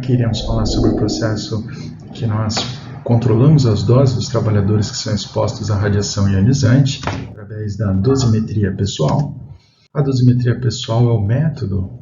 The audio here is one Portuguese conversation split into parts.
Aqui iremos falar sobre o processo que nós controlamos as doses dos trabalhadores que são expostos à radiação ionizante através da dosimetria pessoal. A dosimetria pessoal é o método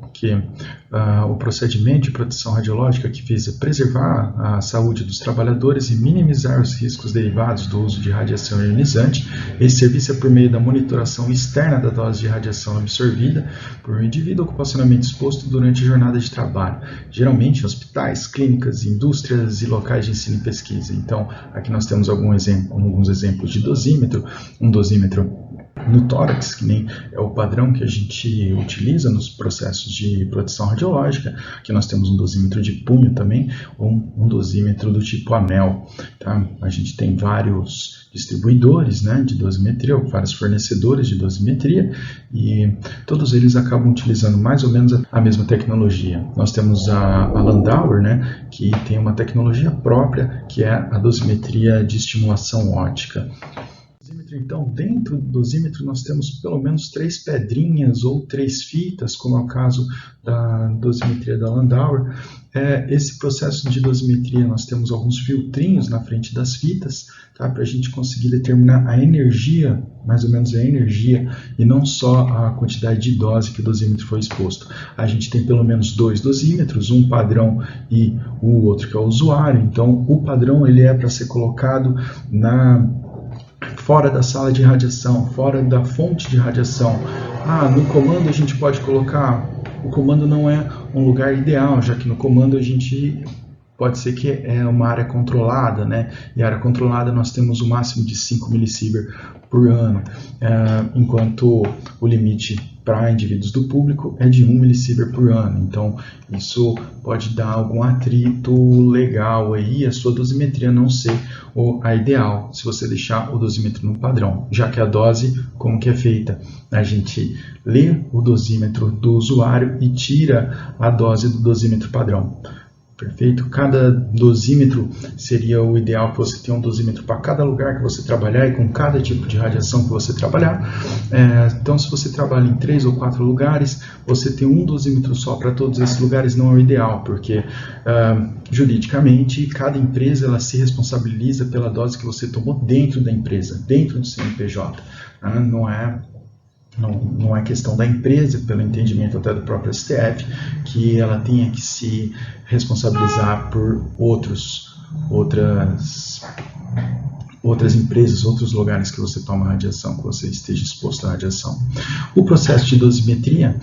o procedimento de proteção radiológica que visa preservar a saúde dos trabalhadores e minimizar os riscos derivados do uso de radiação ionizante. Esse serviço é por meio da monitoração externa da dose de radiação absorvida por um indivíduo ocupacionalmente exposto durante a jornada de trabalho, geralmente em hospitais, clínicas, indústrias e locais de ensino e pesquisa. Então, aqui nós temos alguns exemplos de dosímetro, um dosímetro no tórax, que nem é o padrão que a gente utiliza nos processos de proteção radiológica. Aqui nós temos um dosímetro de punho também, ou um dosímetro do tipo anel. Tá? A gente tem vários distribuidores, né, de dosimetria, ou vários fornecedores de dosimetria, e todos eles acabam utilizando mais ou menos a mesma tecnologia. Nós temos a Landauer, né, que tem uma tecnologia própria, que é a dosimetria de estimulação óptica. Então, dentro do dosímetro nós temos pelo menos 3 pedrinhas ou 3 fitas, como é o caso da dosimetria da Landauer. Esse processo de dosimetria nós temos alguns filtrinhos na frente das fitas, tá, para a gente conseguir determinar a energia, mais ou menos a energia, e não só a quantidade de dose que o dosímetro foi exposto. A gente tem pelo menos 2 dosímetros, um padrão e o outro que é o usuário. Então, o padrão ele é para ser colocado fora da sala de radiação, fora da fonte de radiação. No comando a gente pode colocar... O comando não é um lugar ideal, já que no comando a gente... Pode ser que é uma área controlada, né? E a área controlada nós temos o máximo de 5 milisievert por ano, enquanto o limite para indivíduos do público é de 1 milisievert por ano. Então, isso pode dar algum atrito legal aí, a sua dosimetria não ser a ideal, se você deixar o dosímetro no padrão, já que a dose, como que é feita? A gente lê o dosímetro do usuário e tira a dose do dosímetro padrão. Perfeito? Cada dosímetro seria o ideal que você tenha um dosímetro para cada lugar que você trabalhar e com cada tipo de radiação que você trabalhar. Então, se você trabalha em 3 ou 4 lugares, você ter um dosímetro só para todos esses lugares não é o ideal, porque juridicamente cada empresa ela se responsabiliza pela dose que você tomou dentro da empresa, dentro do CNPJ. Não é questão da empresa, pelo entendimento até do próprio STF, que ela tenha que se responsabilizar por outras empresas, outros lugares que você toma radiação, que você esteja exposto à radiação. O processo de dosimetria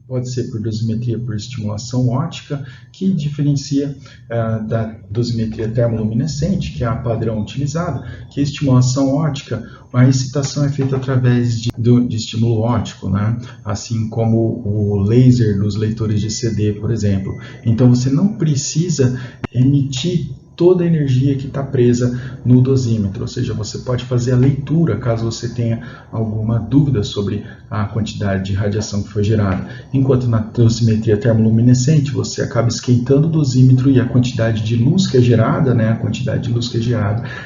pode ser por dosimetria por estimulação óptica, que diferencia da dosimetria termoluminescente, que é a padrão utilizada, que a estimulação óptica, a excitação é feita através de estímulo óptico, né? Assim como o laser dos leitores de CD, por exemplo. Então você não precisa emitir toda a energia que está presa no dosímetro, ou seja, você pode fazer a leitura caso você tenha alguma dúvida sobre a quantidade de radiação que foi gerada. Enquanto na dosimetria termoluminescente você acaba esquentando o dosímetro e a quantidade de luz que é gerada, né,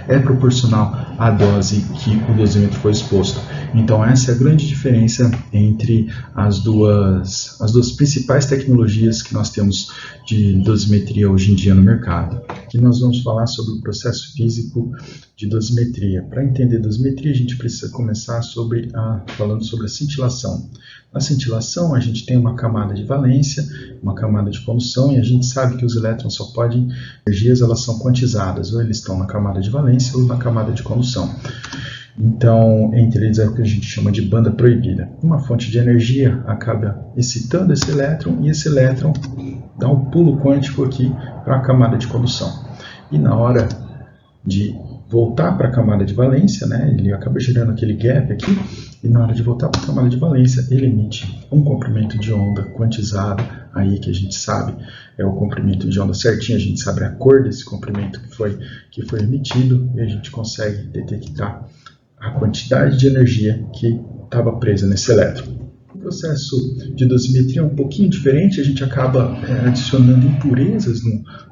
é proporcional à dose que o dosímetro foi exposto. Então essa é a grande diferença entre as duas principais tecnologias que nós temos de dosimetria hoje em dia no mercado. Aqui nós vamos falar sobre o processo físico de dosimetria. Para entender dosimetria, a gente precisa começar falando sobre a cintilação. Na cintilação, a gente tem uma camada de valência, uma camada de condução, e a gente sabe que os elétrons só podem... Energias, elas são quantizadas, ou eles estão na camada de valência ou na camada de condução. Então, entre eles é o que a gente chama de banda proibida. Uma fonte de energia acaba excitando esse elétron, e esse elétron dá um pulo quântico aqui para a camada de condução. E na hora de voltar para a camada de valência, né, ele acaba gerando aquele gap aqui, e na hora de voltar para a camada de valência, ele emite um comprimento de onda quantizado, aí que a gente sabe é o comprimento de onda certinho, a gente sabe a cor desse comprimento que foi emitido, e a gente consegue detectar a quantidade de energia que estava presa nesse elétron. O processo de dosimetria é um pouquinho diferente, a gente acaba adicionando impurezas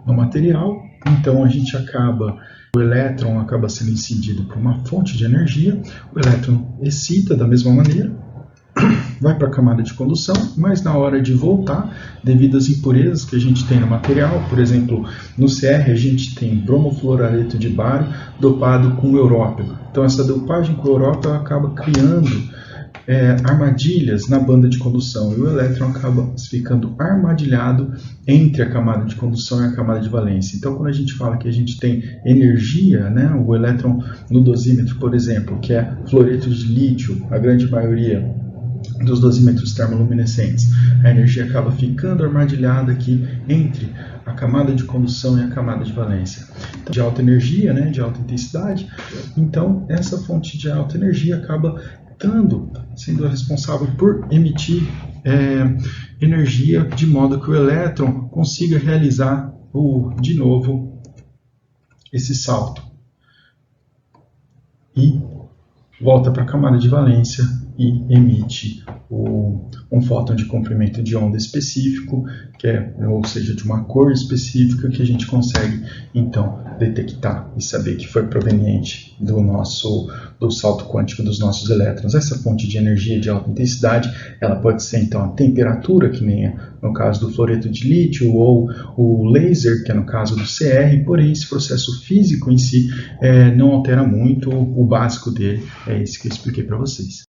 no material, então o elétron acaba sendo incidido por uma fonte de energia, o elétron excita da mesma maneira, vai para a camada de condução, mas na hora de voltar, devido às impurezas que a gente tem no material, por exemplo, no CR a gente tem bromofluorareto de bário dopado com európio. Então essa dopagem com európio acaba criando armadilhas na banda de condução e o elétron acaba ficando armadilhado entre a camada de condução e a camada de valência. Então, quando a gente fala que a gente tem energia, né, o elétron no dosímetro, por exemplo, que é fluoreto de lítio, a grande maioria dos dosímetros termoluminescentes, a energia acaba ficando armadilhada aqui entre a camada de condução e a camada de valência. Então, de alta energia, né, de alta intensidade, então essa fonte de alta energia acaba sendo responsável por emitir energia de modo que o elétron consiga realizar de novo esse salto e volta para a camada de valência e emite um fóton de comprimento de onda específico, ou seja, de uma cor específica que a gente consegue então detectar e saber que foi proveniente do salto quântico dos nossos elétrons. Essa fonte de energia de alta intensidade, ela pode ser então a temperatura, que nem é no caso do fluoreto de lítio, ou o laser, que é no caso do CR, porém esse processo físico em si não altera muito, o básico dele é esse que eu expliquei para vocês.